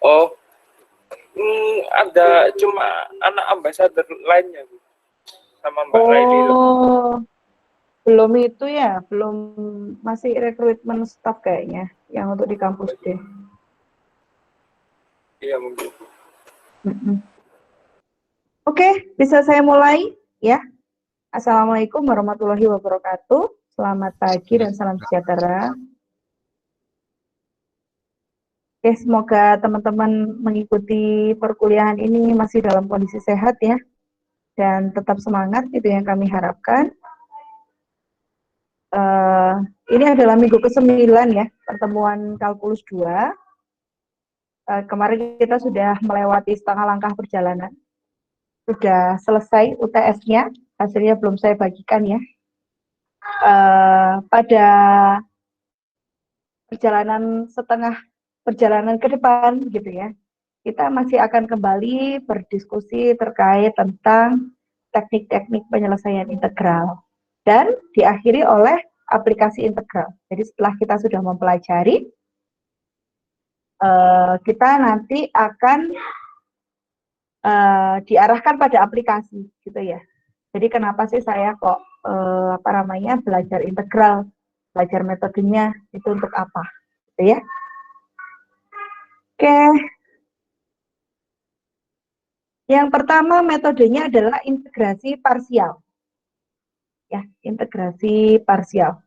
Oh, ada cuma anak ambasador lainnya Bu, sama Mbak Laili loh. Oh, belum itu ya, belum, masih rekrutmen staff kayaknya yang untuk di kampus D. Iya mungkin. Oke, bisa saya mulai ya. Assalamualaikum warahmatullahi wabarakatuh. Selamat pagi dan salam sejahtera. Oke, semoga teman-teman mengikuti perkuliahan ini masih dalam kondisi sehat ya, dan tetap semangat, itu yang kami harapkan. Ini adalah minggu ke-9 ya, pertemuan kalkulus 2. Kemarin kita sudah melewati setengah langkah perjalanan. Sudah selesai UTS-nya, hasilnya belum saya bagikan ya. Pada setengah perjalanan ke depan gitu ya, kita masih akan kembali berdiskusi terkait tentang teknik-teknik penyelesaian integral dan diakhiri oleh aplikasi integral. Jadi setelah kita sudah mempelajari, kita nanti akan diarahkan pada aplikasi gitu ya. Jadi kenapa sih saya kok belajar integral, belajar metodenya itu untuk apa, gitu ya? Oke. Yang pertama metodenya adalah integrasi parsial. Ya, integrasi parsial.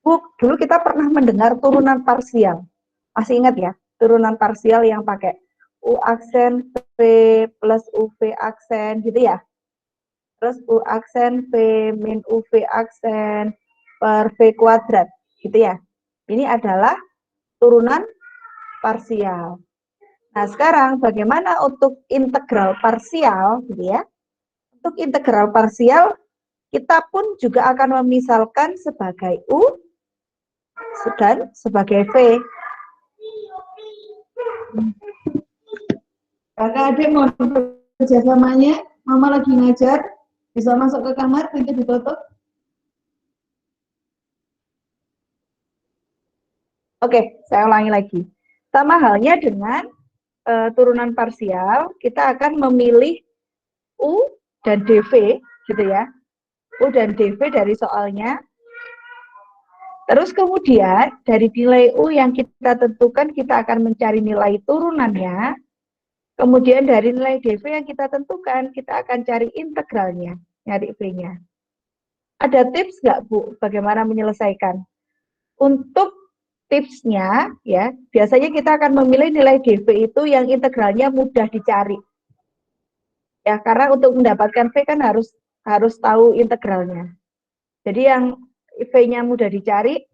Dulu kita pernah mendengar turunan parsial. Masih ingat ya, turunan parsial yang pakai U aksen V plus UV aksen gitu ya. Terus U aksen V min UV aksen per V kuadrat gitu ya. Ini adalah turunan parsial. Nah, sekarang bagaimana untuk integral parsial gitu ya? Untuk integral parsial kita pun juga akan memisalkan sebagai U dan sebagai V. Kakak adik mau kerjasamanya, mama lagi ngajar, bisa masuk ke kamar, pintu ditutup. Oke, saya ulangi lagi. Sama halnya dengan turunan parsial, kita akan memilih U dan DV, gitu ya. U dan DV dari soalnya. Terus kemudian dari nilai U yang kita tentukan, kita akan mencari nilai turunannya. Kemudian dari nilai DV yang kita tentukan, kita akan cari integralnya, nyari V-nya. Ada tips nggak Bu, bagaimana menyelesaikan? Untuk tipsnya, ya biasanya kita akan memilih nilai DV itu yang integralnya mudah dicari. Ya, karena untuk mendapatkan V kan harus tahu integralnya. Jadi yang V-nya mudah dicari,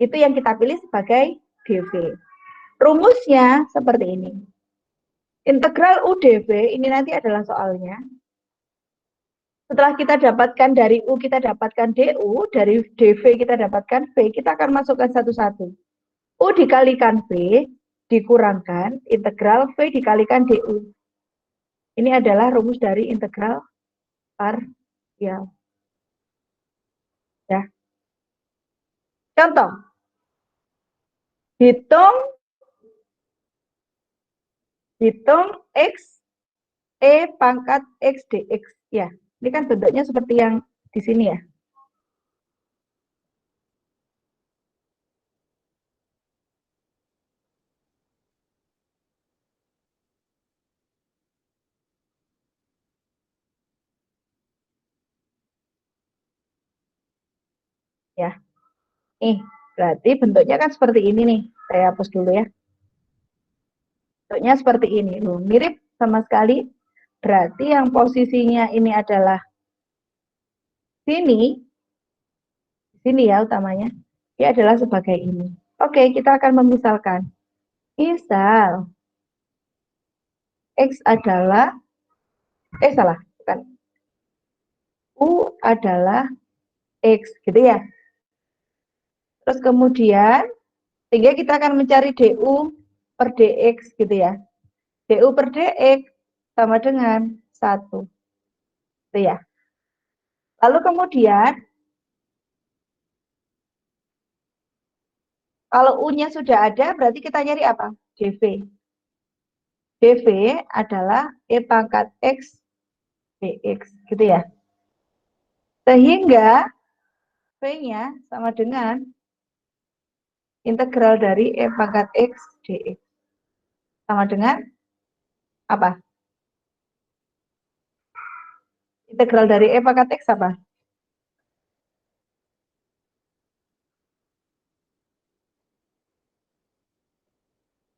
itu yang kita pilih sebagai DV. Rumusnya seperti ini. Integral UdV ini nanti adalah soalnya. Setelah kita dapatkan dari U, kita dapatkan DU, dari DV kita dapatkan V, kita akan masukkan satu-satu. U dikalikan V, dikurangkan integral V dikalikan DU. Ini adalah rumus dari integral parsial. Ya. Contoh. Hitung X E pangkat X dx. Ya, ini kan bentuknya seperti yang di sini ya. Ya, berarti bentuknya kan seperti ini nih. Saya hapus dulu ya. Bentuknya seperti ini. Mirip sama sekali. Berarti yang posisinya ini adalah sini ya utamanya. Dia adalah sebagai ini. Oke, kita akan memisalkan. Misal X adalah, salah, bukan. U adalah X, gitu ya. Terus kemudian, sehingga kita akan mencari DU per DX, gitu ya. DU per DX sama dengan 1. Gitu ya. Lalu kemudian, Kalau U-nya sudah ada, berarti kita nyari apa? DV. DV adalah E pangkat X dx, gitu ya. Sehingga V-nya sama dengan integral dari E pangkat X dx. Sama dengan apa? Integral dari E pangkat X apa?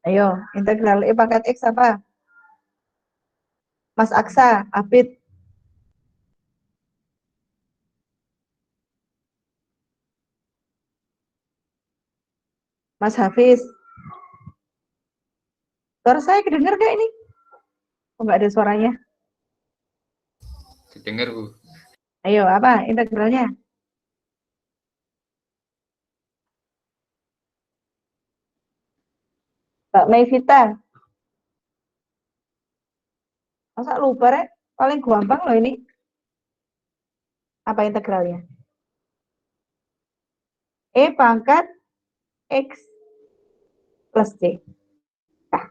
Ayo, integral E pangkat X apa? Mas Aksa, Abid, Mas Hafiz. Suara saya kedengar gak ini? Oh, nggak ada suaranya. Kedengar, Bu. Ayo, apa integralnya? Mbak Mevita. Masa lupa, Rek? Paling gampang loh ini. Apa integralnya? E pangkat X plus C. Nah,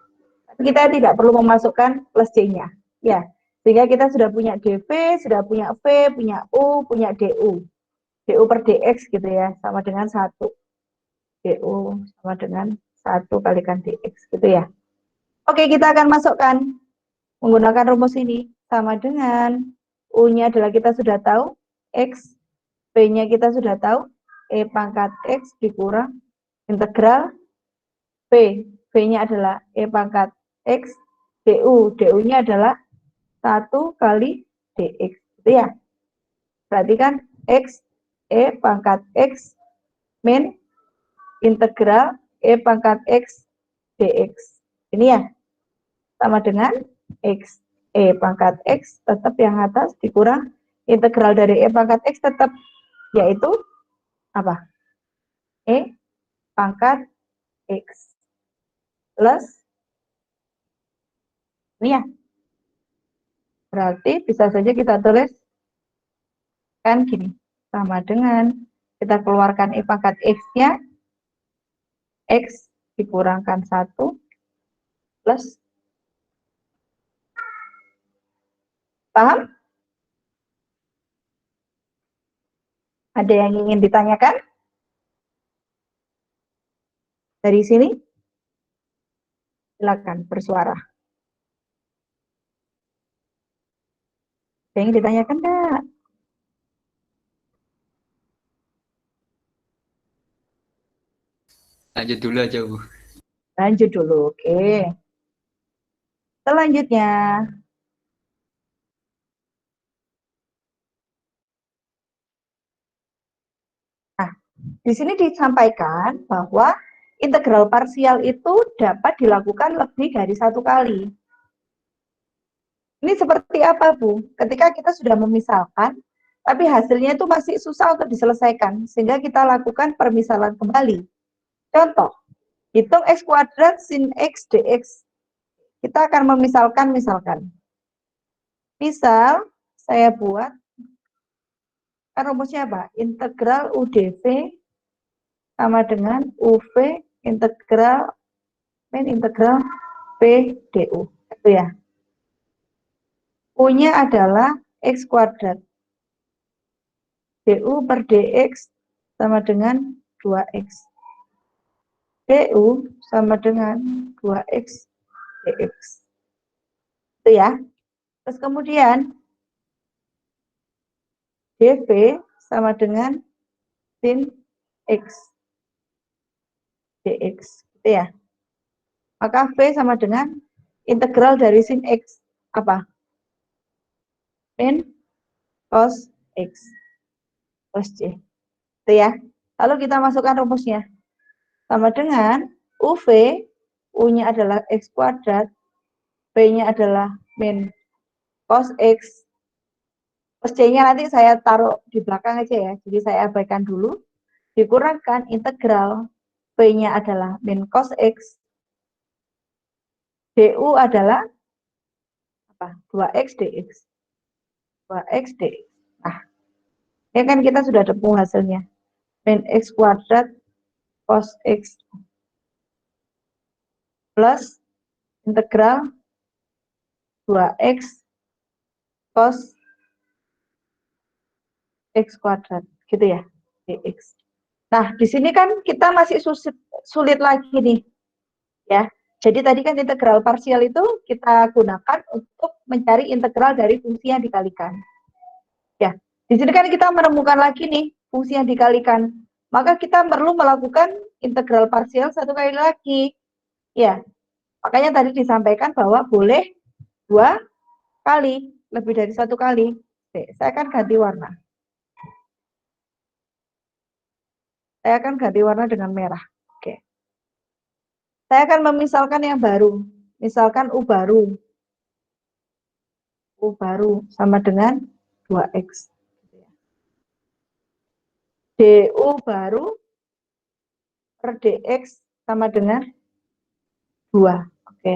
kita tidak perlu memasukkan plus C-nya. Ya, sehingga kita sudah punya DV, sudah punya V, punya U, punya DU. DU per DX gitu ya, sama dengan 1. DU sama dengan 1 kalikan DX gitu ya. Oke, kita akan masukkan menggunakan rumus ini. Sama dengan U-nya adalah kita sudah tahu, X, B-nya kita sudah tahu, E pangkat X dikurang integral B. B-nya adalah E pangkat X, DU. DU-nya adalah 1 kali DX. Gitu ya. Berarti kan X, E pangkat X, min integral E pangkat X, DX. Ini ya. Sama dengan X. E pangkat X tetap yang atas dikurang integral dari E pangkat X tetap, yaitu apa? E pangkat X plus, ini ya. Berarti bisa saja kita tulis kan gini, sama dengan kita keluarkan E pangkat X-nya, X dikurangkan 1 plus, paham? Ada yang ingin ditanyakan? Dari sini? Silakan bersuara. Ada yang ditanyakan enggak? Lanjut dulu aja, Bu. Lanjut dulu, oke. Selanjutnya, nah, di sini disampaikan bahwa integral parsial itu dapat dilakukan lebih dari 1 kali. Ini seperti apa, Bu? Ketika kita sudah memisalkan, tapi hasilnya itu masih susah untuk diselesaikan, sehingga kita lakukan permisalan kembali. Contoh, hitung X kuadrat sin X dx. Kita akan memisalkan, misalkan. Misal, saya buat, kan rumusnya apa? Integral UdV sama dengan UV integral min integral P du. Itu ya. U-nya adalah X kuadrat. Du per dx sama dengan 2x. Du sama dengan 2x dx. Itu ya. Terus kemudian dv sama dengan sin x dx. Itu ya. Maka v sama dengan integral dari sin x apa? Min cos x cos c. Itu ya. Lalu kita masukkan rumusnya. Sama dengan UV, U-nya adalah X kuadrat, B-nya adalah min cos X, cos C-nya nanti saya taruh di belakang aja ya, jadi saya abaikan dulu, dikurangkan integral, B-nya adalah min cos X, DU adalah apa? 2X dx. 2X dx. Nah, ini kan kita sudah temu hasilnya. Min X kuadrat cos X plus integral 2X cos X kuadrat, gitu ya, dx. Nah, di sini kan kita masih sulit lagi nih, ya. Jadi tadi kan integral parsial itu kita gunakan untuk mencari integral dari fungsi yang dikalikan. Ya, di sini kan kita menemukan lagi nih fungsi yang dikalikan. Maka kita perlu melakukan integral parsial satu kali lagi. Ya, makanya tadi disampaikan bahwa boleh 2 kali, lebih dari 1 kali. Oke, saya akan ganti warna. Saya akan ganti warna dengan merah. Oke. Saya akan memisalkan yang baru. Misalkan U baru. U baru sama dengan 2X. DU baru per DX sama dengan 2. Oke.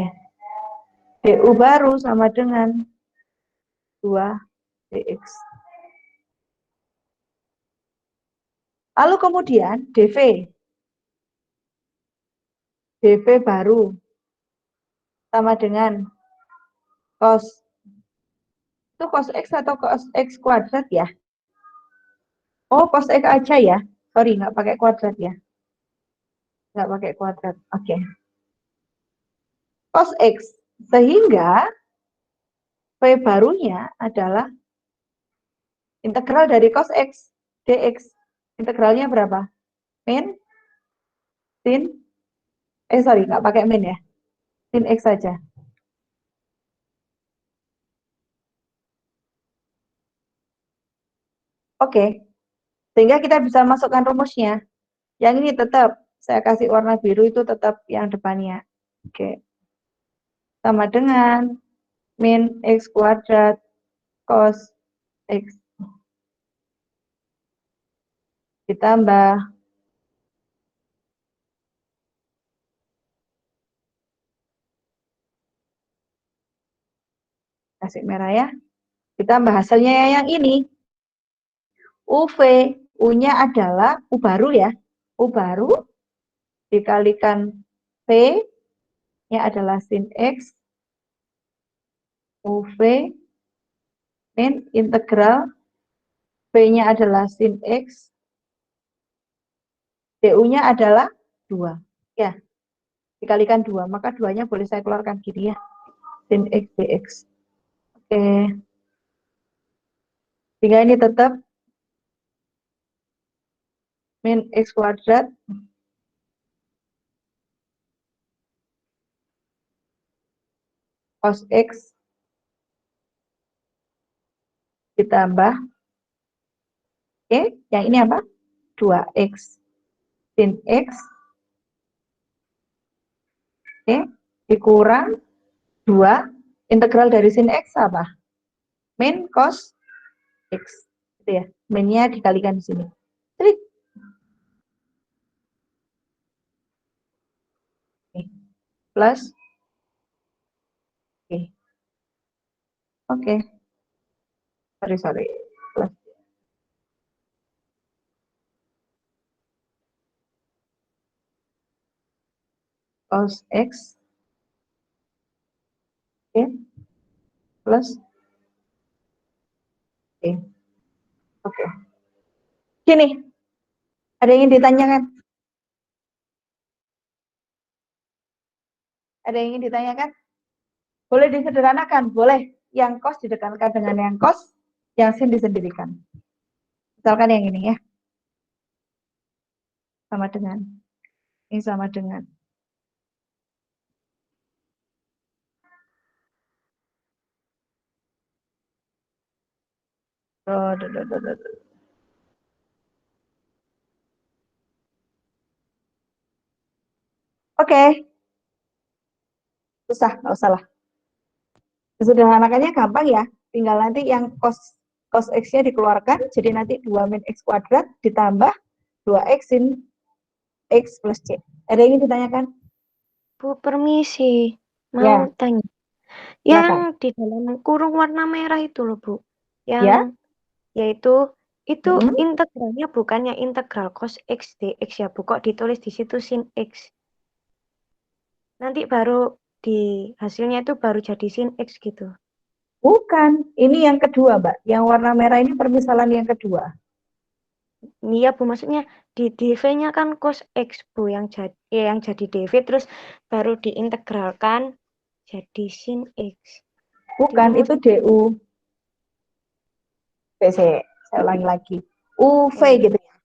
DU baru sama dengan 2 DX. Lalu kemudian DV. DV baru sama dengan cos. Itu cos X atau cos X kuadrat ya? Oh, cos X aja ya. Sorry, nggak pakai kuadrat ya. Nggak pakai kuadrat. Oke. Cos X. Sehingga V barunya adalah integral dari cos X dx. Integralnya berapa? Min, sin, sorry, nggak pakai min ya. Sin X saja. Oke. Sehingga kita bisa masukkan rumusnya. Yang ini tetap, saya kasih warna biru itu tetap yang depannya. Oke. Sama dengan min X kuadrat cos X ditambah kasih merah ya, ditambah hasilnya yang ini UV, U-nya adalah U baru ya, U baru dikalikan V-nya adalah sin X UV min integral V-nya adalah sin X DU-nya adalah 2 ya, dikalikan 2, maka 2-nya boleh saya keluarkan gini ya, sin X dx. Oke. Sehingga ini tetap min X kuadrat cos X ditambah, oke, yang ini apa? 2X sin X, oke, dikurang 2, integral dari sin X apa? Min cos X, gitu ya. Minnya dikalikan di sini. Trik. Oke. Plus, oke. Oke. Sorry. Plus. Cos X, oke, plus, oke. Gini, ada yang ingin ditanyakan? Ada yang ingin ditanyakan? Boleh disederhanakan, boleh. Yang cos didekatkan dengan yang cos, yang sin disendirikan. Misalkan yang ini ya. Sama dengan. Ini sama dengan. Oke. Susah, nggak usah lah. Sederhanakannya gampang ya. Tinggal nanti yang cos X-nya dikeluarkan, jadi nanti 2 min X kuadrat ditambah 2X sin X plus C. Ada yang ingin ditanyakan? Bu, permisi. Mau Ya. tanya. Silakan. Yang di dalam kurung warna merah itu loh, Bu. Ya. Yaitu Itu Mm-mm. integralnya bukannya integral cos X dx ya, Bu. Kok ditulis di situ sin X. Nanti baru di hasilnya itu baru jadi sin X gitu. Bukan, ini yang kedua, Mbak. Yang warna merah ini permisalan yang kedua. Iya, Bu, maksudnya di dv-nya kan cos X, Bu, yang jadi dv terus baru diintegralkan jadi sin X. Bukan, Dulu itu DU. Saya ulangi lagi. UV oh iya. gitu ya.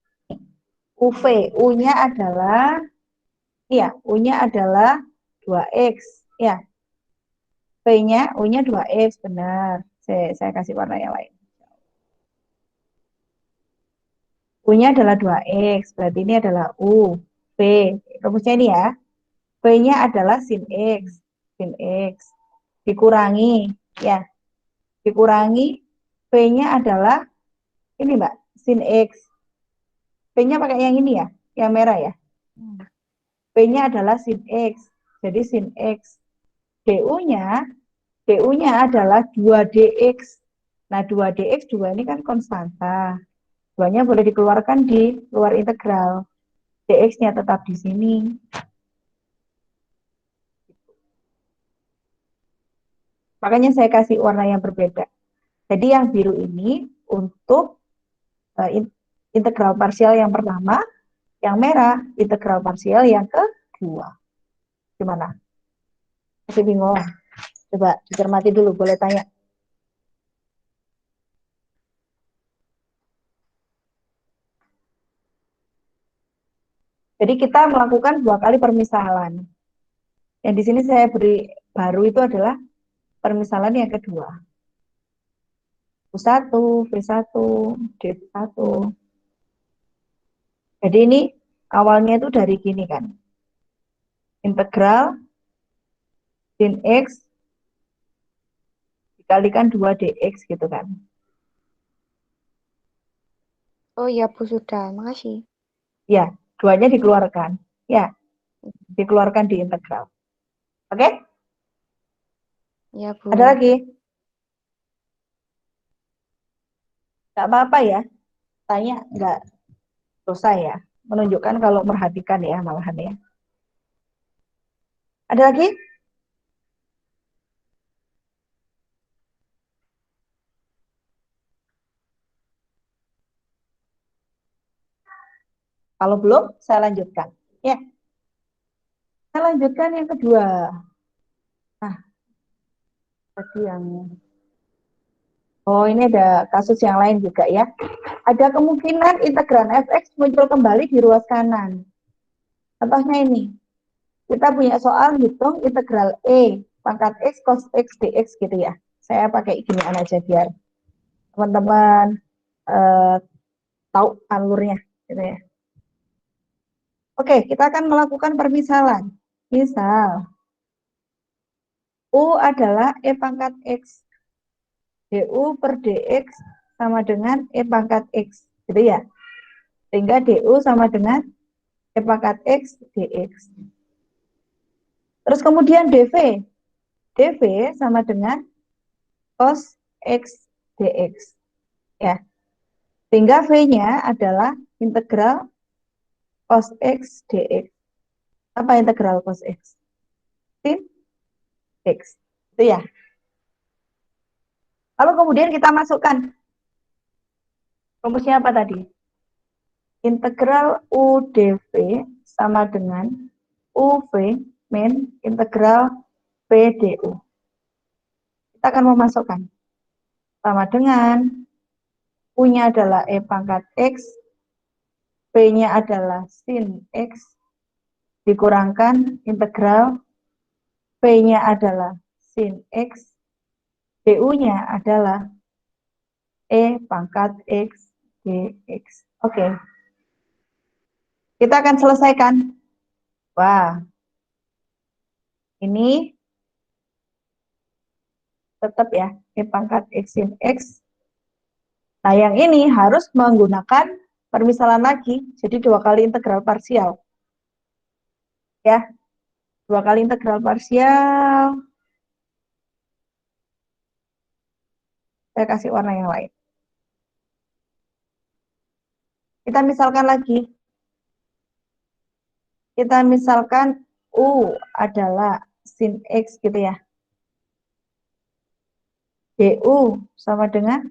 UV, U-nya adalah, iya, U-nya adalah 2X. Ya, V-nya, U-nya 2X, benar. Saya kasih warna yang lain. U-nya adalah 2X, berarti ini adalah U. V, rumusnya ini ya. V-nya adalah sin X. Sin X. Dikurangi, ya. Dikurangi, V-nya adalah, ini Mbak, sin X. V-nya pakai yang ini ya, yang merah ya. V-nya adalah sin X. Jadi sin X. DU-nya adalah 2dx. Nah, 2dx, 2 ini kan konstanta. 2-nya boleh dikeluarkan di luar integral. Dx-nya tetap di sini. Makanya saya kasih warna yang berbeda. Jadi yang biru ini untuk integral parsial yang pertama, yang merah integral parsial yang kedua. Gimana? Masih bingung? Coba dicermati dulu, boleh tanya. Jadi kita melakukan 2 kali permisalan. Yang di sini saya beri baru itu adalah permisalan yang kedua. U1, V1, D1. Jadi ini awalnya itu dari gini kan. Integral sin X dikalikan 2dx gitu kan. Oh iya, Bu, sudah. Makasih. Ya, 2-nya dikeluarkan. Ya, dikeluarkan di integral. Oke? Ya, Bu. Ada lagi? Nggak apa-apa ya. Tanya nggak dosa ya. Menunjukkan kalau merhatikan ya malahan ya. Ada lagi? Kalau belum, saya lanjutkan. Ya, saya lanjutkan yang kedua. Nah, tadi yang... Oh, ini ada kasus yang lain juga ya. Ada kemungkinan integran fx muncul kembali di ruas kanan. Contohnya ini. Kita punya soal hitung integral E pangkat X cos X dx gitu ya. Saya pakai ginian aja biar teman-teman tahu alurnya gitu ya. Oke, kita akan melakukan permisalan. Misal, U adalah E pangkat X. DU per DX sama dengan E pangkat X. Gitu ya. Sehingga DU sama dengan E pangkat X dx. Terus kemudian DV. DV sama dengan cos X dx. Ya. Sehingga V-nya adalah integral cos X dx. Apa integral cos X? Sin X. Itu ya. Lalu kemudian kita masukkan rumusnya apa tadi? Integral UdV sama dengan UV min integral PdU. Kita akan memasukkan sama dengan U-nya adalah E pangkat X, P-nya adalah sin X, dikurangkan integral P-nya adalah sin X, DU-nya adalah E pangkat X dx. Oke. Kita akan selesaikan. Wah, ini tetap ya, E pangkat X sin X. Nah, yang ini harus menggunakan permisalan lagi, jadi 2 kali integral parsial. Ya, 2 kali integral parsial. Saya kasih warna yang lain. Kita misalkan lagi. Kita misalkan U adalah sin X gitu ya. DU sama dengan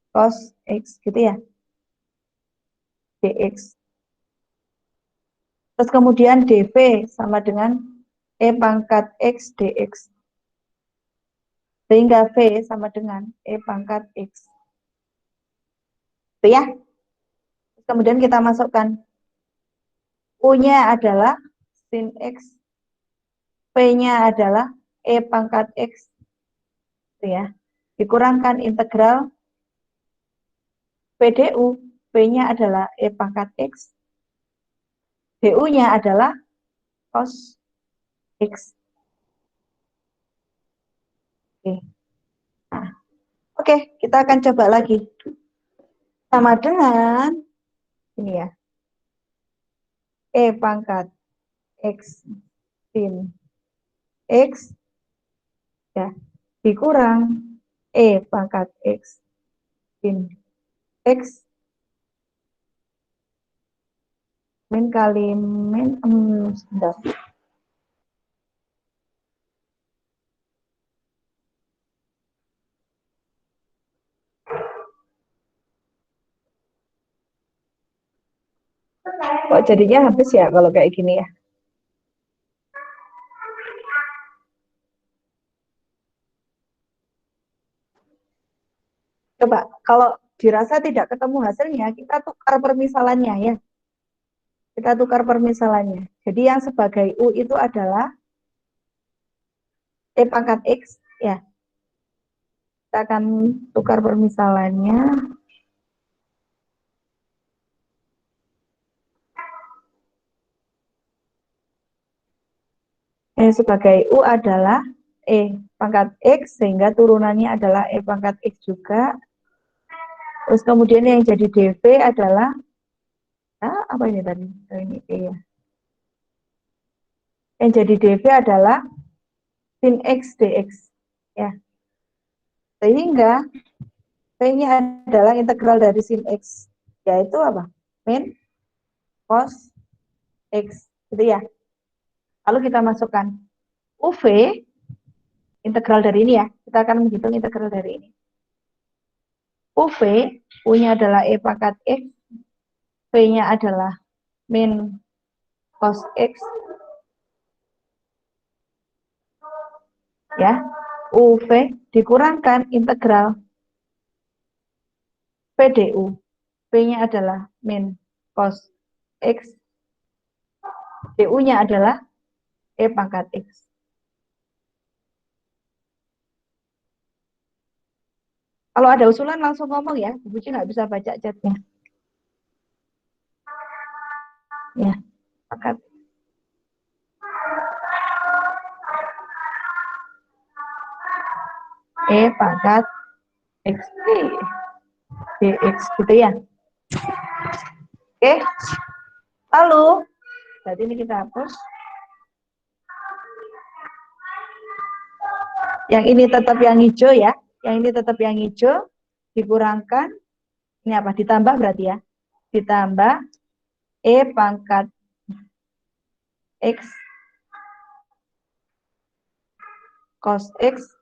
cos X gitu ya. DX. Terus kemudian DV sama dengan E pangkat X DX. Sehingga V sama dengan E pangkat X. Itu ya. Terus kemudian kita masukkan U-nya adalah sin X. P-nya adalah E pangkat X. Itu ya. Dikurangkan integral PDU. P-nya adalah E pangkat X. DU-nya adalah cos X. Oke. Nah, oke, kita akan coba lagi. Sama dengan ini ya. E pangkat X sin X ya dikurang E pangkat X sin X min kali min sebentar. Kok jadinya habis ya kalau kayak gini ya? Coba kalau dirasa tidak ketemu hasilnya, kita tukar permisalannya ya. Kita tukar permisalannya. Jadi yang sebagai U itu adalah E pangkat X ya. Kita akan tukar permisalannya. Sebagai U adalah E pangkat X, sehingga turunannya adalah E pangkat X juga. Terus kemudian yang jadi DV adalah, apa ini tadi? Ini E ya. Yang jadi DV adalah sin X dx. Ya. Sehingga V-nya adalah integral dari sin X, yaitu apa? Min cos X. Gitu ya. Lalu kita masukkan UV, integral dari ini ya. Kita akan menghitung integral dari ini. UV, U-nya adalah E pangkat X, V-nya adalah min cos X. Ya, UV dikurangkan integral PDU. P-nya adalah min cos X. DU-nya adalah E pangkat X. Kalau ada usulan langsung ngomong ya, Bu Puji nggak bisa baca chatnya. Ya, pangkat. E pangkat X dx gitu ya. Oke. Lalu, berarti ini kita hapus. Yang ini tetap yang hijau ya. Yang ini tetap yang hijau. Dikurangkan. Ini apa? Ditambah berarti ya. Ditambah E pangkat X cos X.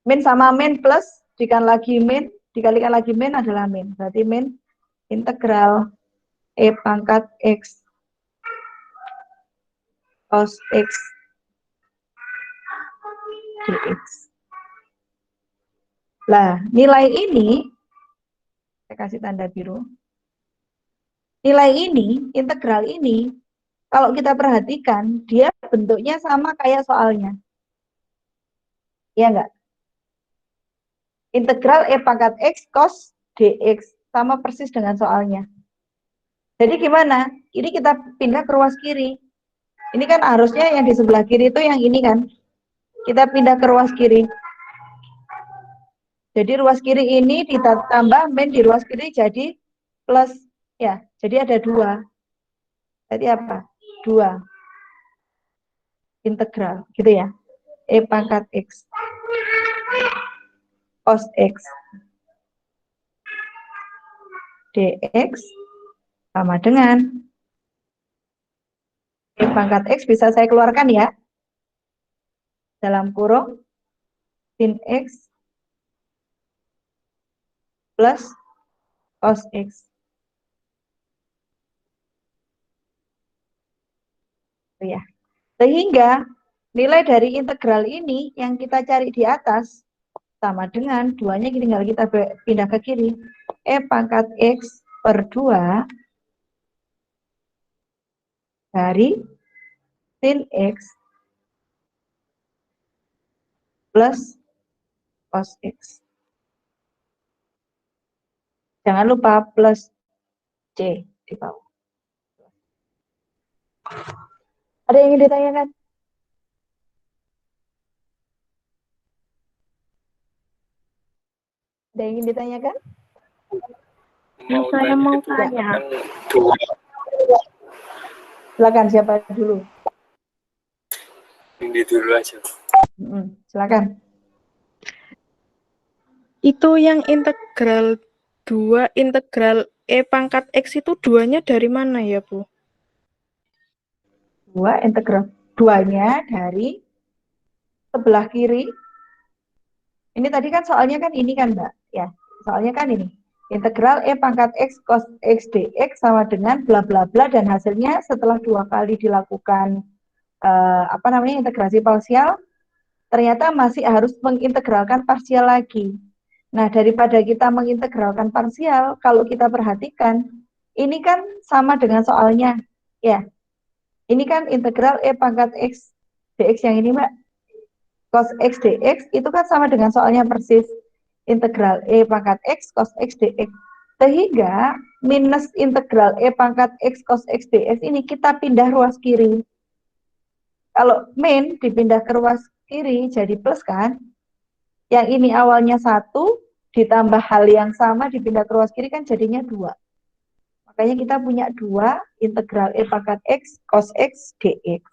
Min sama min plus. Dikalikan lagi min adalah min. Berarti min integral E pangkat X cos X dx. Nah, nilai ini, saya kasih tanda biru. Nilai ini, integral ini, kalau kita perhatikan, dia bentuknya sama kayak soalnya. Iya enggak? Integral E pangkat X cos dx. Sama persis dengan soalnya. Jadi gimana? Ini kita pindah ke ruas kiri. Ini kan harusnya yang di sebelah kiri itu yang ini kan. Kita pindah ke ruas kiri. Jadi ruas kiri ini ditambah min di ruas kiri jadi plus. Ya, jadi ada 2. Jadi apa? 2. Integral, gitu ya. E pangkat X cos X. dx sama dengan E pangkat X bisa saya keluarkan ya. Dalam kurung sin X plus cos X. Ya. Sehingga nilai dari integral ini yang kita cari di atas sama dengan 2-nya tinggal kita pindah ke kiri. E pangkat X per 2 dari sin X plus cos X. Jangan lupa plus C di bawah. Ada yang ingin ditanyakan? Ada yang ingin ditanyakan? Saya mau tanya. Kan dua. Silakan, siapa dulu? Ini dulu aja. Silakan. Itu yang integral 2, integral E pangkat X itu 2-nya dari mana ya, Bu? 2 integral 2-nya dari sebelah kiri. Ini tadi kan soalnya kan ini kan, Mbak. Ya, soalnya kan ini. Integral E pangkat X cos X dx sama dengan bla bla bla, dan hasilnya setelah 2 kali dilakukan integrasi parsial, ternyata masih harus mengintegralkan parsial lagi. Nah, daripada kita mengintegralkan parsial, kalau kita perhatikan, ini kan sama dengan soalnya. Ya, ini kan integral E pangkat X dx yang ini, Mbak. Cos X dx itu kan sama dengan soalnya persis. Integral E pangkat X cos X dx. Sehingga minus integral E pangkat X cos X dx ini kita pindah ruas kiri. Kalau min dipindah ke ruas kiri jadi plus kan. Yang ini awalnya 1 ditambah hal yang sama dipindah ke ruas kiri kan jadinya 2. Makanya kita punya 2 integral E pangkat X cos X dx.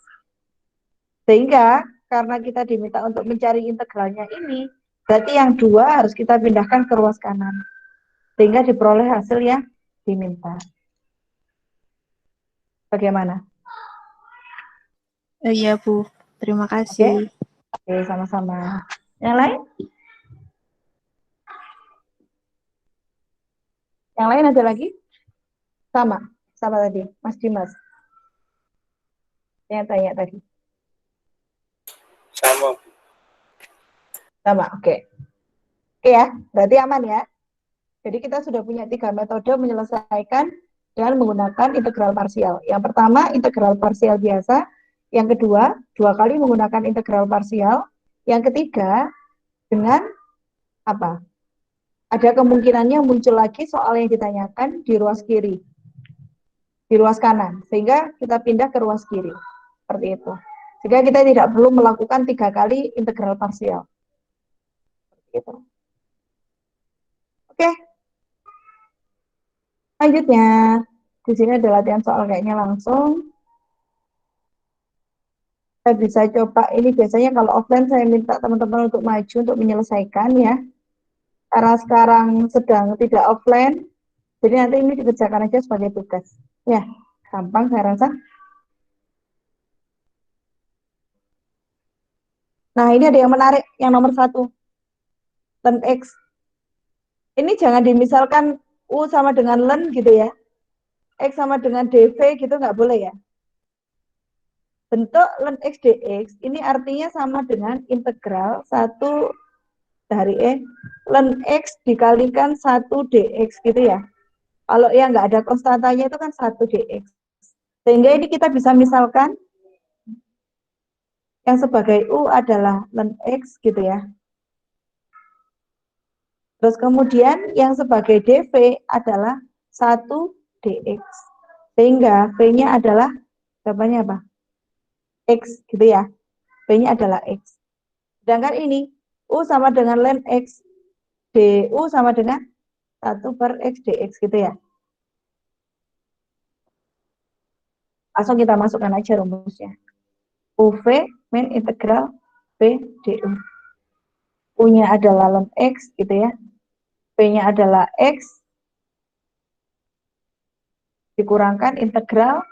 Sehingga karena kita diminta untuk mencari integralnya ini, berarti yang 2 harus kita pindahkan ke ruas kanan. Sehingga diperoleh hasil yang diminta. Bagaimana? Iya, Bu. Terima kasih. Oke, sama-sama. Yang lain? Yang lain ada lagi? Sama tadi, Mas Dimas. Yang tanya tadi. Sama, oke. Oke ya, berarti aman ya. Jadi kita sudah punya 3 metode menyelesaikan dengan menggunakan integral parsial. Yang pertama, integral parsial biasa. Yang kedua, 2 kali menggunakan integral parsial. Yang ketiga, dengan apa? Ada kemungkinannya muncul lagi soal yang ditanyakan di ruas kiri, di ruas kanan, sehingga kita pindah ke ruas kiri. Seperti itu. Sehingga kita tidak perlu melakukan 3 kali integral parsial. Seperti itu. Oke. Selanjutnya, di sini ada latihan soal kayaknya langsung. Saya bisa coba, ini biasanya kalau offline saya minta teman-teman untuk maju untuk menyelesaikan ya. Karena sekarang sedang tidak offline, jadi nanti ini dikerjakan aja sebagai tugas. Ya, gampang saya rasa. Nah, ini ada yang menarik, yang nomor 1. Len X. Ini jangan dimisalkan U sama dengan len gitu ya. X sama dengan dv gitu nggak boleh ya. Bentuk len X dx ini artinya sama dengan integral 1 dari len X dikalikan 1 dx gitu ya. Kalau yang nggak ada konstantanya itu kan 1 dx. Sehingga ini kita bisa misalkan yang sebagai U adalah len X gitu ya. Terus kemudian yang sebagai dv adalah 1 dx. Sehingga V-nya adalah jawabannya apa? X gitu ya. V-nya adalah X. Sedangkan ini U sama dengan len X, du sama dengan 1 per X dx gitu ya. Langsung kita masukkan aja rumusnya. UV min integral V du. U-nya adalah len X gitu ya. V-nya adalah X. dikurangkan integral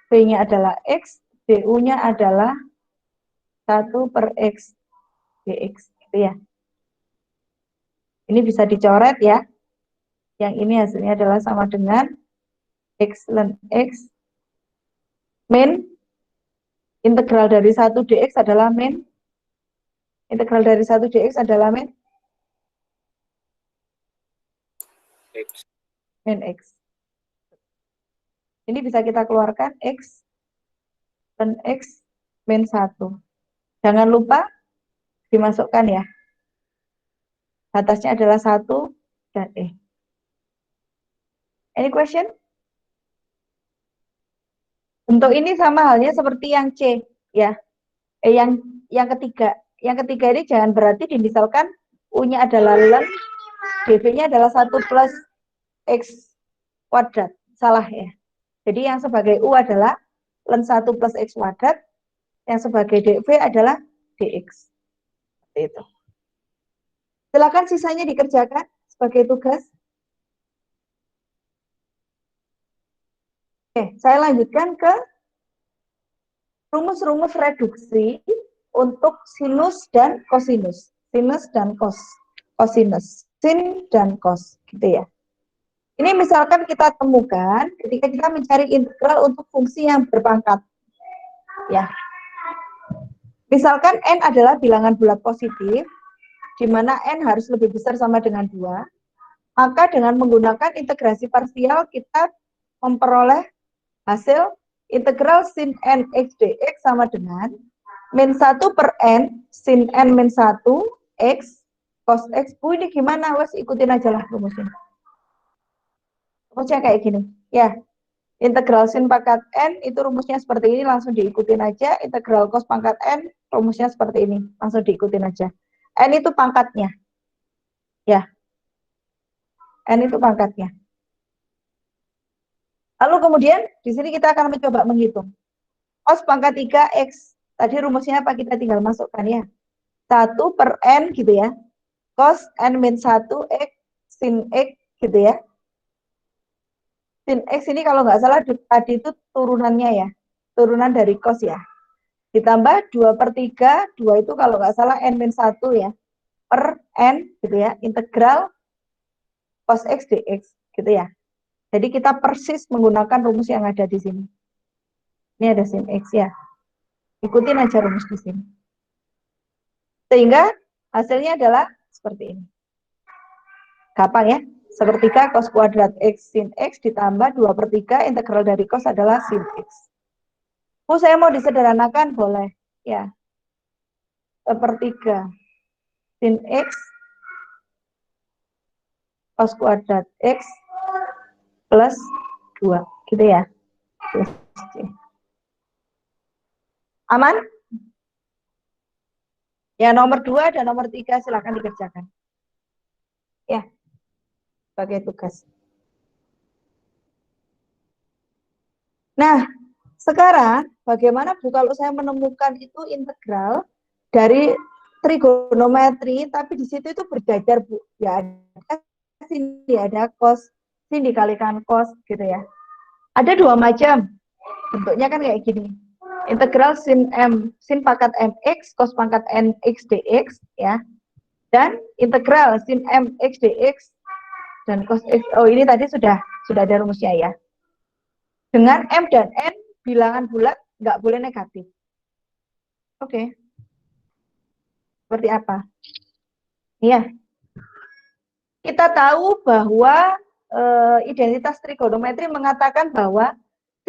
B-nya adalah X, DU-nya adalah 1 per X dx. Gitu ya. Ini bisa dicoret ya. Yang ini hasilnya adalah sama dengan X ln X min integral dari 1 dx adalah min integral dari 1 dx adalah min X. min X. Ini bisa kita keluarkan X dan X min 1. Jangan lupa dimasukkan ya. Batasnya adalah 1 dan E. Any question? Untuk ini sama halnya seperti yang C ya. Yang ketiga. Yang ketiga ini jangan berarti dimisalkan U-nya adalah ln, dv-nya adalah 1 plus X kuadrat. Salah ya. Jadi yang sebagai U adalah ln 1 plus X kuadrat, yang sebagai dv adalah dx. Seperti itu. Silakan sisanya dikerjakan sebagai tugas. Oke, saya lanjutkan ke rumus-rumus reduksi untuk sinus dan kosinus. Sinus dan kosinus. Sin dan kos, gitu ya. Ini misalkan kita temukan ketika kita mencari integral untuk fungsi yang berpangkat. Ya. Misalkan n adalah bilangan bulat positif, di mana n harus lebih besar sama dengan 2, maka dengan menggunakan integrasi parsial kita memperoleh hasil integral sin n x dx sama dengan min 1 per n sin n min 1 x cos x. Bu, ini gimana? Wes ikutin aja lah rumusnya. Rumusnya kayak gini. Ya, integral sin pangkat n itu rumusnya seperti ini, langsung diikutin aja. Integral cos pangkat n rumusnya seperti ini, langsung diikutin aja. N itu pangkatnya. Ya. N itu pangkatnya. Lalu kemudian di sini kita akan mencoba menghitung. Cos pangkat 3x. Tadi rumusnya apa? Kita tinggal masukkan ya. 1 per n gitu ya. Cos n min 1 x sin x gitu ya. Sin x ini kalau nggak salah tadi itu turunannya ya. Turunan dari cos ya. Ditambah 2 per 3. 2 itu kalau nggak salah n min 1 ya. Per n gitu ya. Integral cos x dx gitu ya. Jadi kita persis menggunakan rumus yang ada di sini. Ini ada sin x ya. Ikutin aja rumus di sini. Sehingga hasilnya adalah seperti ini. Gampang ya. Sepertiga cos kuadrat x sin x ditambah 2 per 3 integral dari cos adalah sin x. Bu, saya mau disederhanakan boleh. Ya. Sepertiga sin x cos kuadrat x plus 2. Gitu ya. Aman? Ya, nomor 2 dan nomor 3 silakan dikerjakan. Ya, sebagai tugas. Nah, sekarang bagaimana Bu kalau saya menemukan itu integral dari trigonometri, tapi di situ itu berjajar Bu. Ya, ada sini ada cos, sini dikalikan cos gitu ya. Ada dua macam. Bentuknya kan kayak gini. Integral sin pangkat mx cos pangkat n x dx ya. Dan integral sin m x dx dan cos x. Oh, ini tadi sudah ada rumusnya ya. Dengan m dan n bilangan bulat nggak boleh negatif. Oke. Seperti apa? Iya. Kita tahu bahwa identitas trigonometri mengatakan bahwa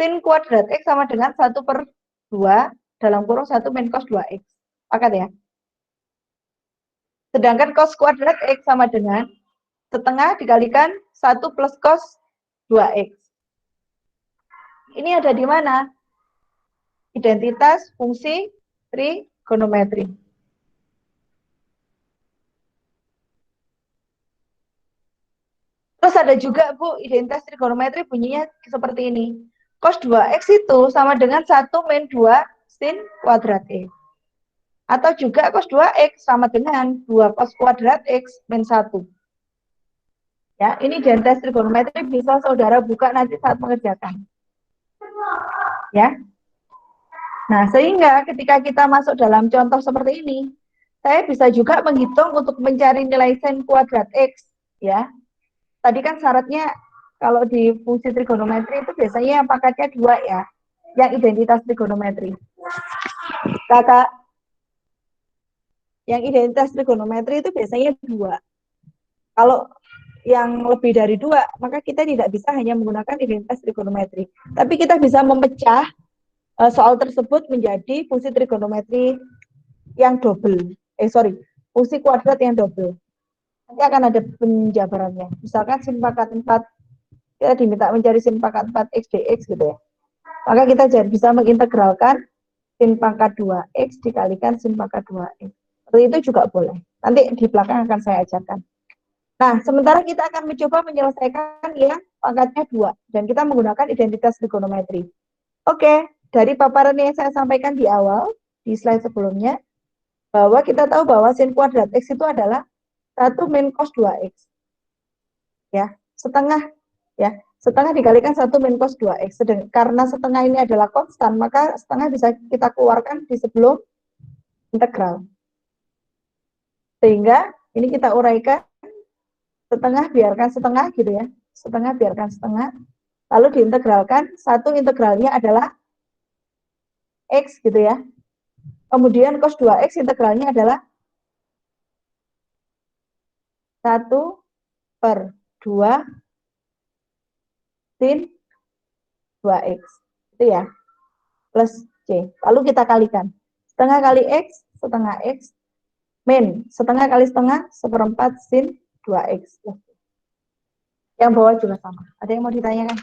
sin kuadrat x sama dengan 1 per 2 dalam kurung 1 min cos 2x. Pakat ya? Sedangkan cos kuadrat x sama dengan setengah dikalikan 1 plus cos 2x. Ini ada di mana? Identitas fungsi trigonometri. Terus ada juga Bu, identitas trigonometri bunyinya seperti ini. Cos 2x itu sama dengan 1 min 2 sin kuadrat x. Atau juga cos 2x sama dengan 2 cos kuadrat x min 1. Ya, ini identitas trigonometri bisa saudara buka nanti saat mengerjakan. Ya. Nah, sehingga ketika kita masuk dalam contoh seperti ini, saya bisa juga menghitung untuk mencari nilai sin kuadrat X. Ya. Tadi kan syaratnya kalau di fungsi trigonometri itu biasanya yang pangkatnya 2 ya, yang identitas trigonometri. Kakak, yang identitas trigonometri itu biasanya 2. Kalau yang lebih dari 2, maka kita tidak bisa hanya menggunakan identitas trigonometri. Tapi kita bisa memecah soal tersebut menjadi fungsi trigonometri yang double. Fungsi kuadrat yang double. Nanti akan ada penjabarannya. Misalkan sin pangkat 4, kita diminta mencari sin pangkat 4 X dx gitu ya. Maka kita bisa mengintegralkan sin pangkat 2X dikalikan sin pangkat 2X. Seperti itu juga boleh. Nanti di belakang akan saya ajarkan. Nah, sementara kita akan mencoba menyelesaikan yang pangkatnya 2. Dan kita menggunakan identitas trigonometri. Oke, dari paparan yang saya sampaikan di awal, di slide sebelumnya, bahwa kita tahu bahwa sin kuadrat X itu adalah 1 min cos 2X. Ya, setengah dikalikan 1 min cos 2X. Karena setengah ini adalah konstan, maka setengah bisa kita keluarkan di sebelum integral. Sehingga ini kita uraikan, setengah biarkan setengah gitu ya, setengah biarkan setengah, lalu diintegralkan, satu integralnya adalah X gitu ya, kemudian cos 2X integralnya adalah 1/2 sin 2X, itu ya, plus C, lalu kita kalikan, setengah kali X, setengah X, min, setengah kali setengah, 1/4 sin 2X. Yang bawah juga sama. Ada yang mau ditanyakan?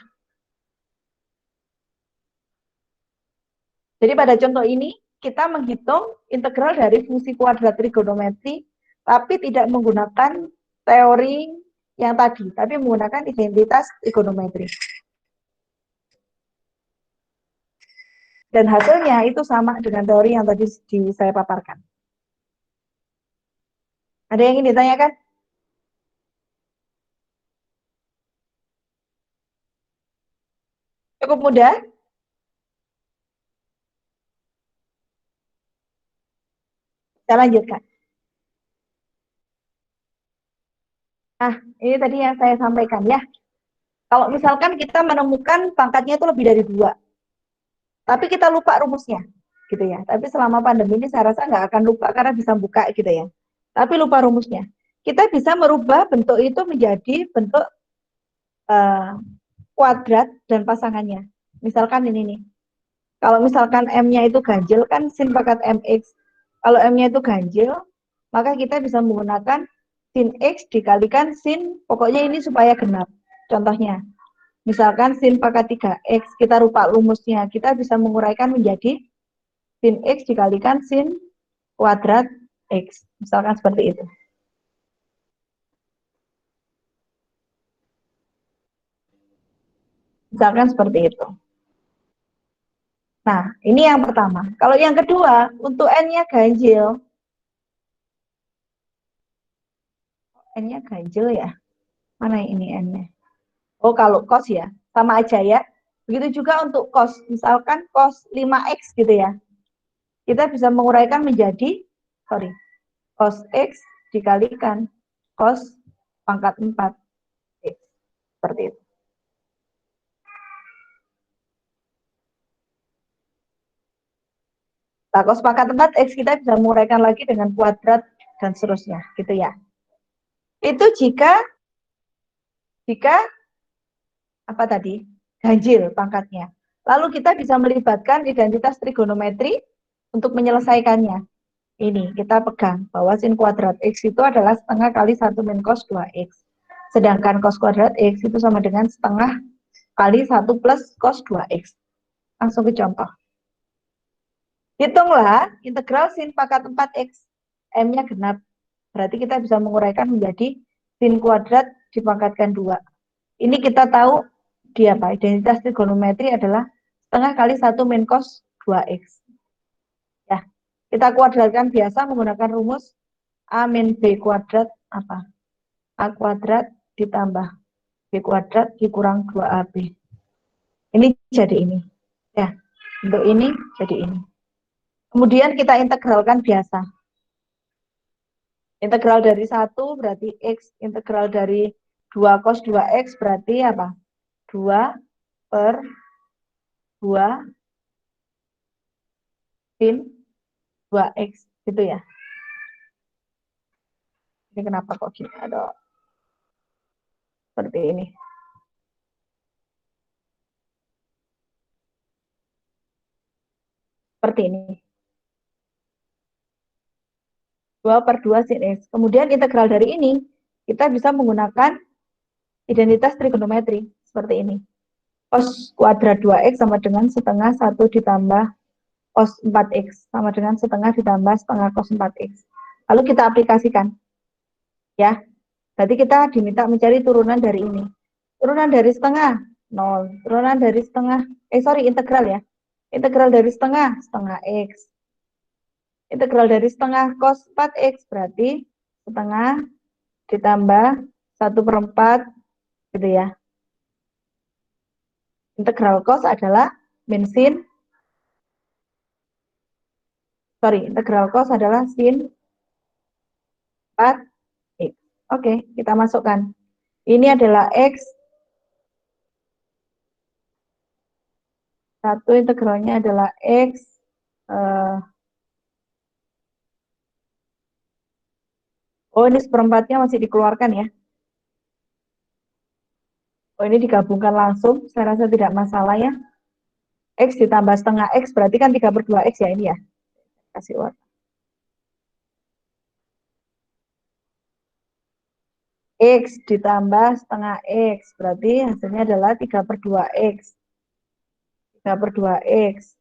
Jadi pada contoh ini, kita menghitung integral dari fungsi kuadrat trigonometri, tapi tidak menggunakan teori yang tadi, tapi menggunakan identitas trigonometri. Dan hasilnya itu sama dengan teori yang tadi saya paparkan. Ada yang ingin ditanyakan? Cukup mudah? Saya lanjutkan. Nah, ini tadi yang saya sampaikan ya. Kalau misalkan kita menemukan pangkatnya itu lebih dari 2, tapi kita lupa rumusnya, gitu ya. Tapi selama pandemi ini saya rasa nggak akan lupa karena bisa buka gitu ya. Tapi lupa rumusnya. Kita bisa merubah bentuk itu menjadi bentuk kuadrat dan pasangannya. Misalkan ini nih. Kalau misalkan M-nya itu ganjil kan sin pangkat MX. Kalau M-nya itu ganjil, maka kita bisa menggunakan sin X dikalikan sin, pokoknya ini supaya genap. Contohnya, misalkan sin pangkat 3X, kita lupa rumusnya, kita bisa menguraikan menjadi sin X dikalikan sin kuadrat X. Misalkan seperti itu. Misalkan seperti itu. Nah, ini yang pertama. Kalau yang kedua, untuk N-nya ganjil. N-nya ganjil ya? Mana ini N-nya? Oh, kalau cos ya, sama aja ya. Begitu juga untuk cos. Misalkan cos 5X gitu ya. Kita bisa menguraikan menjadi, cos X dikalikan cos pangkat 4X. Seperti itu. Nah, cos pangkat 4X kita bisa menguraikan lagi dengan kuadrat dan seterusnya, gitu ya. Itu jika apa tadi? Ganjil pangkatnya. Lalu kita bisa melibatkan identitas trigonometri untuk menyelesaikannya. Ini kita pegang bahwa sin kuadrat X itu adalah setengah kali 1 min cos 2X. Sedangkan cos kuadrat X itu sama dengan setengah kali 1 plus cos 2X. Langsung ke contoh. Hitunglah integral sin pangkat 4X. M-nya genap. Berarti kita bisa menguraikan menjadi sin kuadrat dipangkatkan 2. Ini kita tahu di apa? Identitas trigonometri adalah setengah kali 1 min cos 2X. Ya, kita kuadratkan biasa menggunakan rumus A min B kuadrat apa? A kuadrat ditambah B kuadrat dikurang 2AB. Ini jadi ini. Ya, untuk ini jadi ini. Kemudian kita integralkan biasa. Integral dari 1 berarti X, integral dari 2 cos 2X berarti apa? 2 per 2 sin 2X, gitu ya. Ini kenapa kok gini? Ada seperti ini. Seperti ini. 2 per 2 sin X. Kemudian integral dari ini, kita bisa menggunakan identitas trigonometri. Seperti ini. Cos kuadrat 2X sama dengan setengah 1 ditambah cos 4X. Sama dengan setengah ditambah setengah cos 4X. Lalu kita aplikasikan. Ya, berarti kita diminta mencari turunan dari ini. Turunan dari setengah, 0. Turunan dari setengah, integral ya. Integral dari setengah, setengah X. Integral dari setengah cos 4X berarti setengah ditambah 1/4 gitu ya. Integral cos adalah integral cos adalah sin 4X. Oke, kita masukkan. Ini adalah X. Satu integralnya adalah X. Oh, ini seperempatnya masih dikeluarkan ya. Oh, ini digabungkan langsung. Saya rasa tidak masalah ya. X ditambah setengah X berarti kan 3/2X ya ini ya. Kasih warna. X ditambah setengah X berarti hasilnya adalah 3/2X. 3/2X.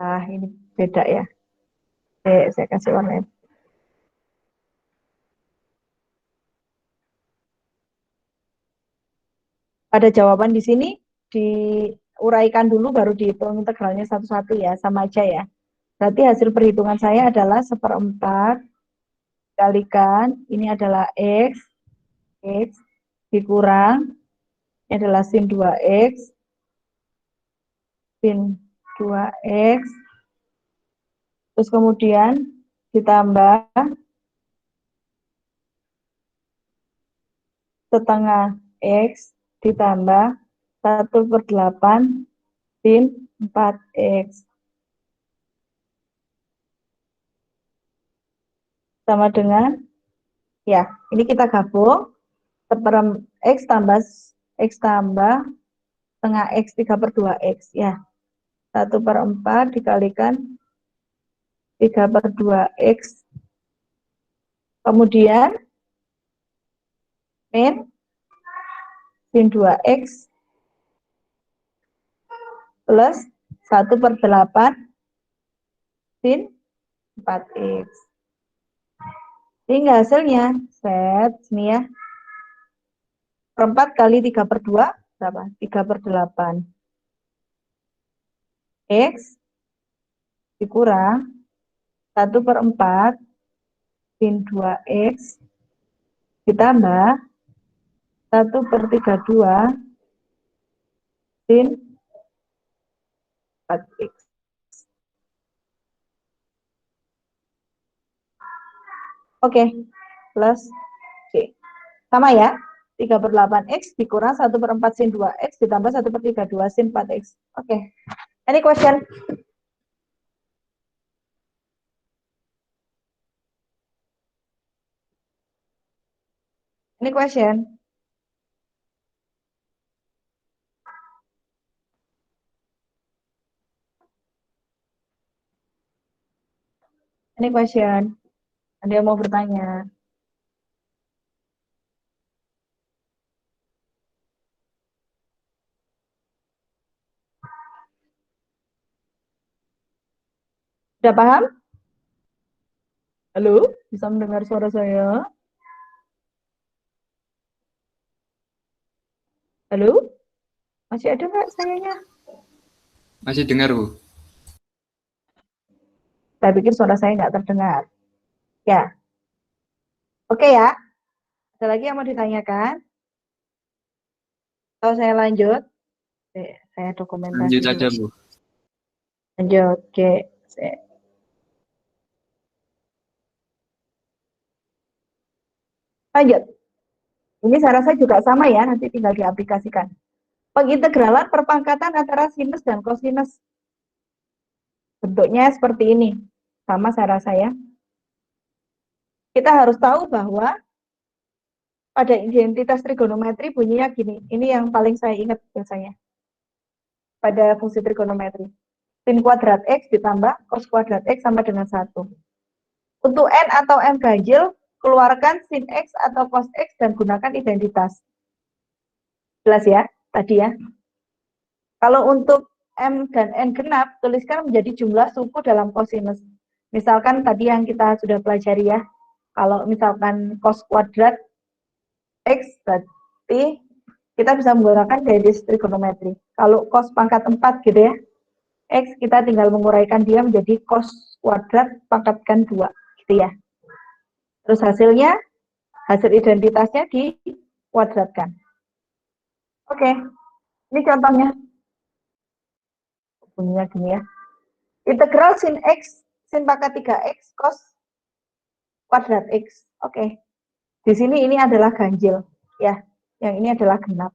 Nah, ini beda ya. Saya kasih warna. Pada jawaban di sini diuraikan dulu baru dihitung integralnya satu-satu ya, sama aja ya. Berarti hasil perhitungan saya adalah 1/4 kalikan ini adalah X dikurang ini adalah sin 2X terus kemudian ditambah setengah X ditambah 1/8 sin 4X sama dengan ya ini kita gabung X tambah setengah X 3/2X ya 1/4 dikalikan 3/2X kemudian min sin 2X plus 1/8 sin 4X. Sehingga hasilnya, set, ini ya, 4 kali 3/2, berapa? 3/8. X dikurang 1/4 sin 2X ditambah 1/32 sin 4X. Oke, plus C. Sama ya, 3/8X dikurang 1/4 sin 2X ditambah 1/32 sin 4X. Oke, any question? Any question? Any question? Ada yang mau bertanya? Sudah paham? Halo, bisa mendengar suara saya? Halo? Masih ada nggak sayanya? Masih dengar, Bu. Saya pikir suara saya nggak terdengar. Ya. Oke ya. Ada lagi yang mau ditanyakan? Atau saya lanjut? Oke, saya dokumentasi Lanjut aja, dulu. Bu. Lanjut, oke. Lanjut. Ini saya rasa juga sama ya, nanti tinggal diaplikasikan. Pengintegralan perpangkatan antara sinus dan kosinus. Bentuknya seperti ini. Sama saya rasa ya. Kita harus tahu bahwa pada identitas trigonometri bunyinya gini. Ini yang paling saya ingat biasanya. Pada fungsi trigonometri. Sin kuadrat X ditambah cos kuadrat X sama dengan 1. Untuk N atau M ganjil, keluarkan sin X atau cos X dan gunakan identitas. Jelas ya, tadi ya. Kalau untuk M dan N genap, tuliskan menjadi jumlah suku dalam kosinus. Misalkan tadi yang kita sudah pelajari ya, kalau misalkan cos kuadrat X, berarti kita bisa menggunakan garis trigonometri. Kalau cos pangkat 4 gitu ya, X kita tinggal menguraikan dia menjadi cos kuadrat pangkatkan 2, gitu ya. Terus hasilnya, hasil identitasnya dikuadratkan. Oke, ini contohnya. Bunyinya gini ya. Integral sin X, sin pangkat 3X, cos kuadrat X. Oke. Di sini ini adalah ganjil. Ya, yang ini adalah genap.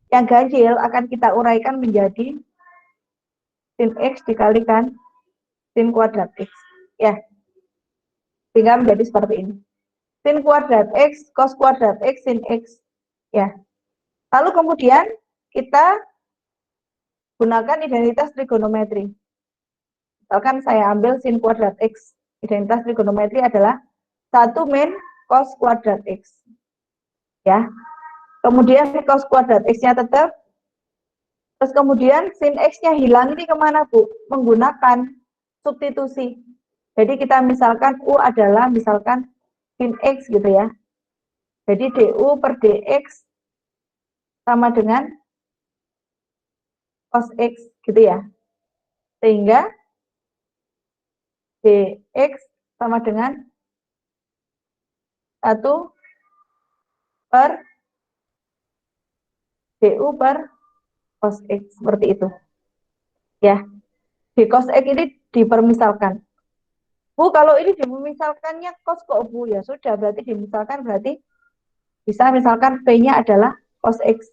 Yang ganjil akan kita uraikan menjadi sin X dikalikan sin kuadrat X. Ya, sehingga menjadi seperti ini. Sin kuadrat X, cos kuadrat X, sin X. Ya. Lalu kemudian kita gunakan identitas trigonometri. Misalkan saya ambil sin kuadrat X. Identitas trigonometri adalah 1 min cos kuadrat X. Ya. Kemudian cos kuadrat X-nya tetap. Terus kemudian sin X-nya hilang ini kemana, Bu? Menggunakan substitusi. Jadi kita misalkan U adalah misalkan sin X gitu ya. Jadi DU per DX sama dengan cos X gitu ya. Sehingga DX sama dengan 1 per DU per cos X, seperti itu. Ya, di cos X ini dipermisalkan. Bu, kalau ini dimisalkannya cos kok Bu? Ya sudah, berarti dimisalkan berarti bisa misalkan P-nya adalah cos X.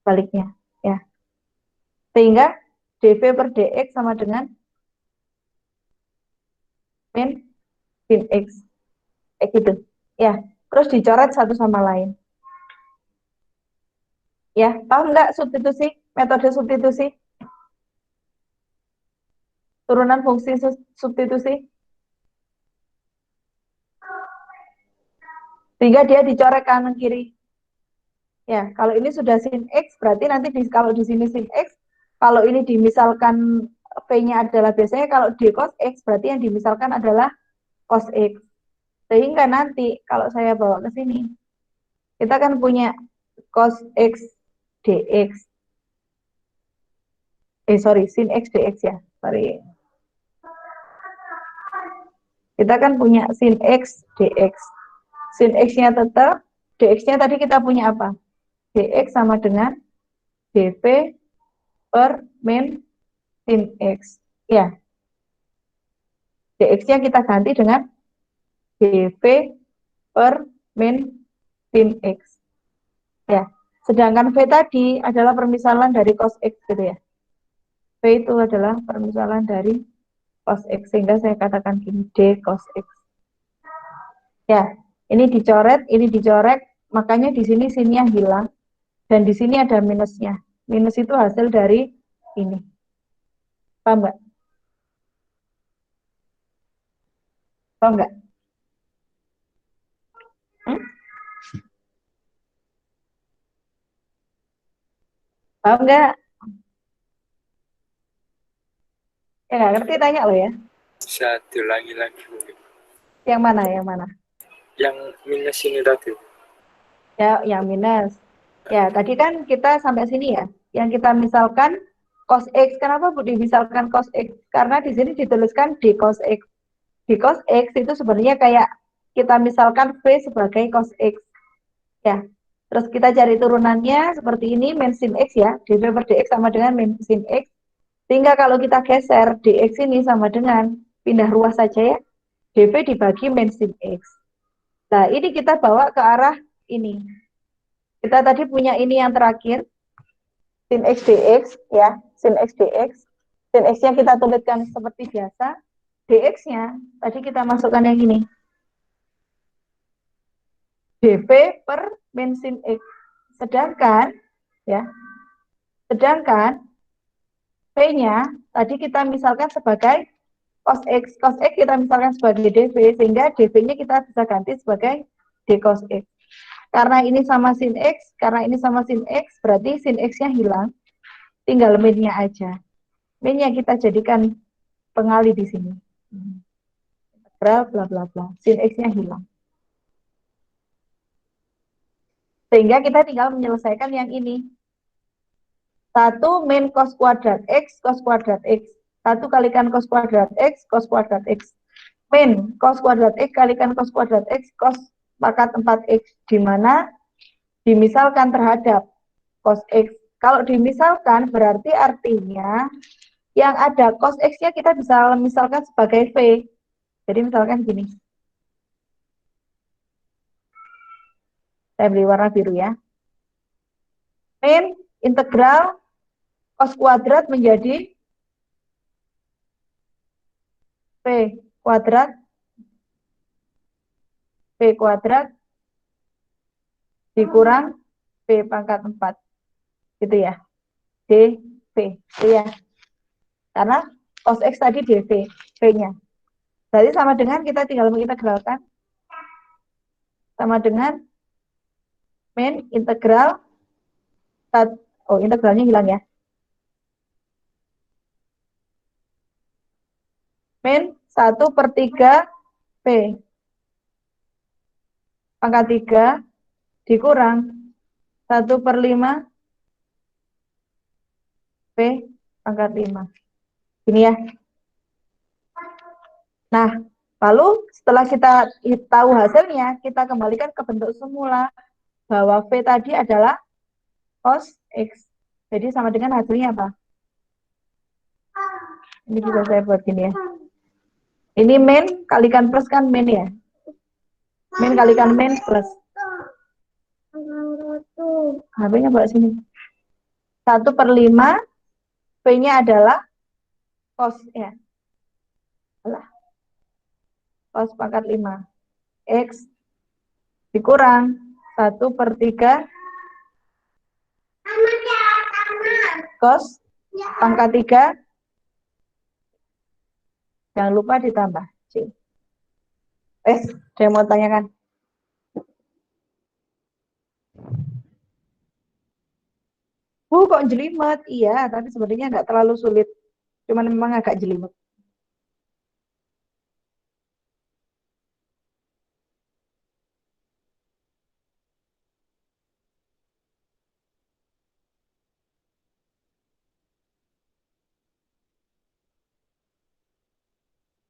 Baliknya, ya. Sehingga dV per dx sama dengan min sin X. Kayak gitu. Ya, terus dicoret satu sama lain. Ya, paham nggak substitusi? Metode substitusi? Turunan fungsi substitusi? Sehingga dia dicoret kanan kiri. Ya, kalau ini sudah sin X, berarti nanti kalau di sini sin X, kalau ini dimisalkan P-nya adalah biasanya kalau D cos X, berarti yang dimisalkan adalah cos X. Sehingga nanti kalau saya bawa ke sini, kita kan punya cos X dx. Sin X dx ya. Sorry. Kita kan punya sin X dx. Sin X-nya tetap, dx-nya tadi kita punya apa? Dx sama dengan dv per min sin X. Ya. Dx-nya kita ganti dengan dv per min sin X. Ya. Sedangkan V tadi adalah permisalan dari cos X gitu ya. V itu adalah permisalan dari cos X. Sehingga saya katakan gini, D cos X. Ya, ini dicoret, makanya di sini sinnya hilang. Dan di sini ada minusnya. Minus itu hasil dari ini. Paham nggak? Paham nggak? Paham nggak? Ya nggak ngerti tanya lo ya. Bisa diulangi lagi. Yang mana? Yang mana? Yang minus ini tadi. Ya, yang minus. Ya, tadi kan kita sampai sini ya. Yang kita misalkan cos X. Kenapa Bu dimisalkan cos X? Karena di sini dituliskan D cos X. D cos X itu sebenarnya kayak kita misalkan V sebagai cos X. Ya, terus kita cari turunannya seperti ini, min sin X ya, dV per dx sama dengan min sin X. Sehingga kalau kita geser, dx ini sama dengan, pindah ruas saja ya, dV dibagi min sin X. Nah, ini kita bawa ke arah ini. Kita tadi punya ini yang terakhir, sin X dx ya, sin X dx. Sin X-nya kita tuliskan seperti biasa, dx-nya tadi kita masukkan yang ini. dV per min sin X. Sedangkan V-nya tadi kita misalkan sebagai cos X. Cos X kita misalkan sebagai dV, sehingga dV-nya kita bisa ganti sebagai d cos X. Karena ini sama sin X, berarti sin X-nya hilang. Tinggal min-nya aja. Min-nya kita jadikan pengali di sini. Integral bla bla bla. Sin X-nya hilang. Sehingga kita tinggal menyelesaikan yang ini. 1 min cos kuadrat X, cos kuadrat X. 1 kalikan cos kuadrat X, cos kuadrat X. Min cos kuadrat X kalikan cos kuadrat X, cos pangkat 4X. Di mana dimisalkan terhadap cos X. Kalau dimisalkan berarti artinya yang ada cos X-nya kita bisa misalkan sebagai V. Jadi misalkan gini. Saya beri warna biru ya. Min integral cos kuadrat menjadi V kuadrat dikurang V pangkat 4. Gitu ya. dV. Itu ya. Karena cos X tadi dV, V-nya. Jadi sama dengan kita tinggal mengintegralkan. Sama dengan min integral, integralnya hilang ya. Min 1/3 V pangkat 3 dikurang 1/5 V pangkat 5. Ini ya. Nah, lalu setelah kita tahu hasilnya, kita kembalikan ke bentuk semula. Bahwa V tadi adalah cos X. Jadi sama dengan hasilnya apa? Ini bisa saya buat gini ya. Ini min kalikan plus kan min ya. Min kalikan min plus. HP-nya bawa sini. 1/5 V-nya adalah cos ya. Cos pangkat 5. X dikurang 1/3 cos pangkat 3. Jangan lupa ditambah C. Saya mau tanyakan. Kok jelimet? Iya, tapi sebenarnya nggak terlalu sulit. Cuman memang agak jelimet.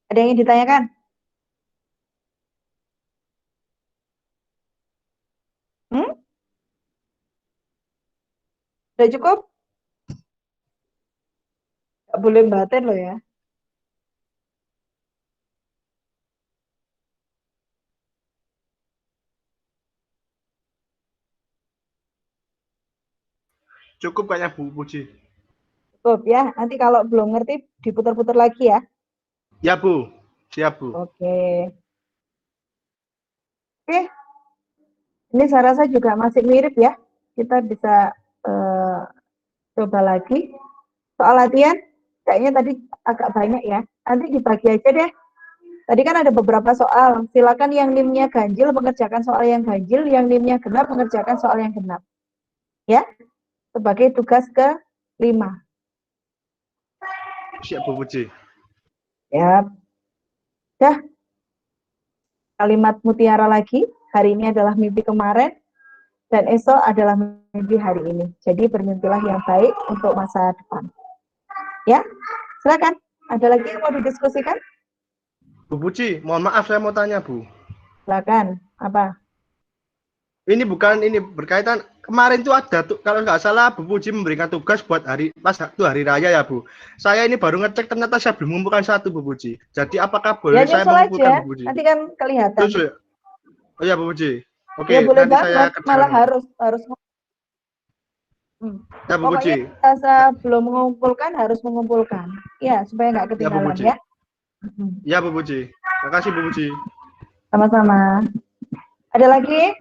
Ada yang ingin ditanyakan? Sudah cukup? Nggak boleh batin loh ya. Cukup kayaknya Bu Puji. Cukup ya. Nanti kalau belum ngerti diputar-putar lagi ya. Ya Bu, siap Bu. Oke. Ini saya rasa juga masih mirip ya. Kita bisa coba lagi. Soal latihan, kayaknya tadi agak banyak ya. Nanti dibagi aja deh. Tadi kan ada beberapa soal. Silakan yang NIM-nya ganjil mengerjakan soal yang ganjil, yang NIM-nya genap mengerjakan soal yang genap. Ya, sebagai tugas ke-5. Siap Bu Puji. Ya. Dah. Kalimat mutiara lagi. Hari ini adalah mimpi kemarin. Dan esok adalah mimpi hari ini. Jadi bermimpilah yang baik untuk masa depan. Ya, silakan. Ada lagi yang mau didiskusikan? Bu Puji, mohon maaf saya mau tanya Bu. Silakan. Apa? Ini bukan ini berkaitan kemarin tuh ada tuh kalau nggak salah Bu Puji memberikan tugas buat hari raya ya Bu. Saya ini baru ngecek ternyata saya belum mengumpulkan satu Bu Puji. Jadi apakah boleh Ya saya nyusul mengumpulkan aja. Bu Puji? Nanti kan kelihatan. Terus ya? Oh ya Bu Puji. Oke, Ya boleh nanti saya banget. Malah kerjakan. harus. Ya Bu Pokoknya Puji. rasa belum mengumpulkan harus mengumpulkan. Ya supaya nggak Ya Bu ketinggalan Puji. ya. Ya Bu Puji. Makasih Bu Puji. Sama-sama. Ada lagi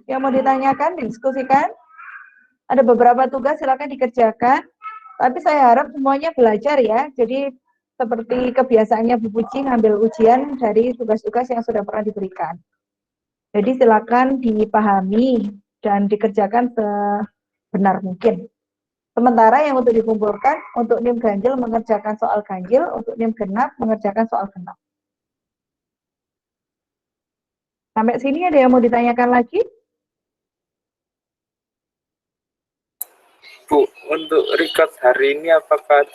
yang mau ditanyakan, didiskusikan? Ada beberapa tugas silakan dikerjakan. Tapi saya harap semuanya belajar ya. Jadi seperti kebiasaannya Bu Puji ngambil ujian dari tugas-tugas yang sudah pernah diberikan. Jadi silakan dipahami dan dikerjakan sebenar mungkin. Sementara yang untuk dikumpulkan, untuk NIM ganjil mengerjakan soal ganjil, untuk NIM genap mengerjakan soal genap. Sampai sini ada yang mau ditanyakan lagi? Bu, untuk record hari ini apakah